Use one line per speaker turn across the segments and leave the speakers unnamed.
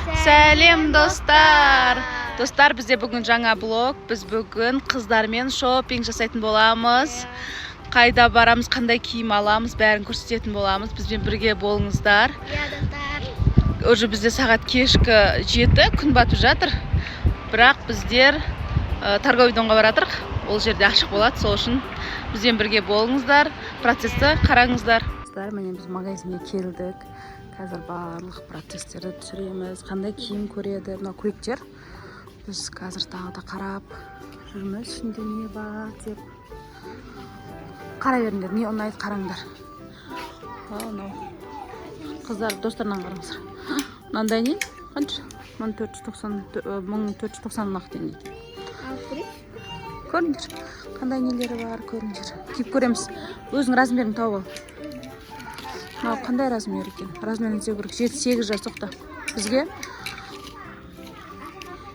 Сәлем достар. Достар, бізде бүгін жаңа блог. Біз бүгін қыздармен шопинг жасайтын боламыз. Қайда барамыз, қандай киім аламыз, бәрін көрсететін боламыз. Бізбен бірге болыңыздар. Уже бізде сағат кешкі 7, күн батып жатыр. Бірақ біздер торговый домға баратырық. Ол жерде ашық болады, сол үшін бізбен бірге болыңыздар. Процесті қараңыздар. Міне біз магазинге келдік. Қазір барлық процестерді түсіреміз. Қандай киім көреді, мына көйлектер. Біз қазір тағы да қарап жүрміз. Ішінде не бар деп. Қара беріңдер, не ұнайды қараңдар. Қыздар, достарынан қараңыздар. Мынандай не? Қанша? 1490 ақ теңге. Көріңдер. Қандай нелері бар, көріңдер. Киіп көреміз. Өзің размерін тауып ал. Қандай размер екен? Размерін іздеу керек. 7-8 жас тоқта. Бізге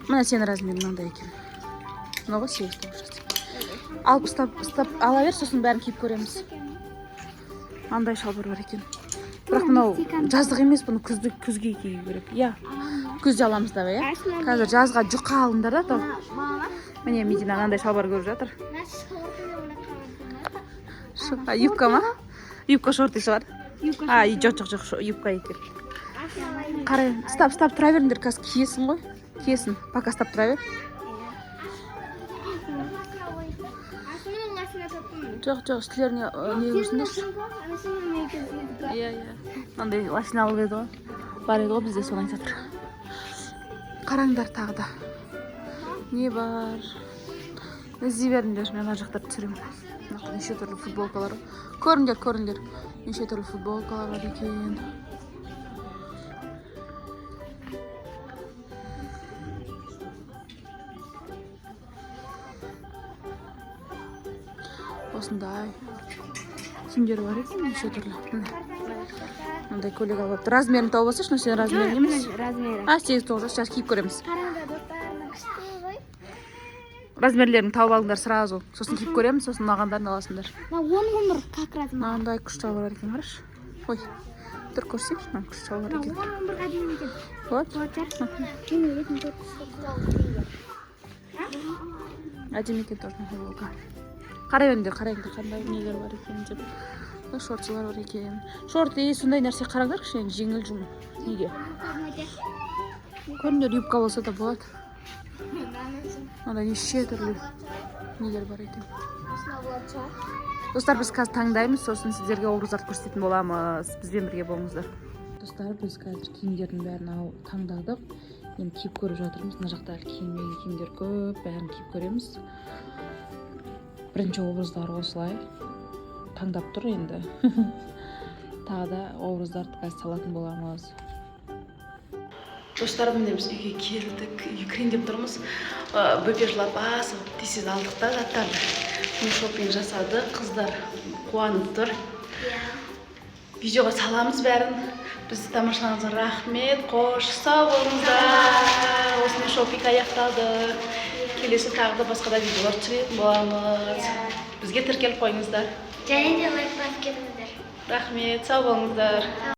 мына сен размерін мынандай екен. Мынауға 8-9 жас. Алып ұстап ала бер, сосын бәрін киіп көреміз. Мынандай шалбар бар екен. Бірақ мынау жаздық емес, бұны күзге кию керек. Иә. Күзде аламыз да, иә. Қазір жазға жұқа алыңдар да, тау. Міне Медина мынандай шалбар көріп жатыр. Юбка ма? Юбка шорты шығар. Жоқ, юбка екен. Қарай, стап, тұра беріңдер, қазір киесің ғой. Киесің, пока стап тұра бер. Жоқ, үстілеріне не көрсіңдер? Иә. Мынандай лосин алып еді ғой. Бар еді ғой, бізде соны айтатыр. Қараңдар тағы да. Не бар? Іздей беріңдер, мен ана жақтарды түсіремін. Неше түрлі футболкалар. Көріңдер. Неше түрлі футболкалар бар екен. Осындай киімдер бар екен, неше түрлі. Мындай көйлек алып алыпты. Размерін тауып алсашы, сен размерін емес?
Размері.
8-9 жас, сейчас киіп көреміз. Размерлерін тауып алыңдар сразу. Сосын киіп көреміз, сосын мағандарын аласыңдар.
Он как размер?
Мынандай күш шалбар бар екен, қарашы. Ой, тұр көрсек, күш шалбар екен. Вот. Әдемі екен тоже футболка. Қараңдар, қандай нелер бар екен деп. Шортсылар бар екен. Шорты, сондай нәрсе қараңдар, кішкене жеңіл жұмы. Неге? Көріңдер, юбка болса да болады. Мынандай неше түрлі нелер бар екен. Достар, біз қазір таңдаймыз, сосын сіздерге образдарды көрсететін боламыз. Бізбен бірге болыңыздар. Достар, біз қазір киімдердің бәрін таңдадық. Енді киіп көріп жатырмыз. Мына жақта киімдер көп, бәрін киіп көреміз. Бірінші образдар осылай таңдап тұр енді. Тағы да образдарды қазір салатын боламыз. Достар, міне біз үйге келдік, үйге кірейін деп тұрмыз. Бөпежлап асып, тез алдық та заттарды. Мен шопинг жасады, қыздар қуанып тұр. Видеоға саламыз бәрін. Бізді тамашалағаныңызға рахмет, қош, сау болыңыздар. Осымен шопинг аяқталды. Келесі тағы да басқа да видеолар түсіретін боламыз. Бізге тіркеліп қойыңыздар.
Және де лайк басып кетіңіздер.
Рахмет, сау болыңыздар.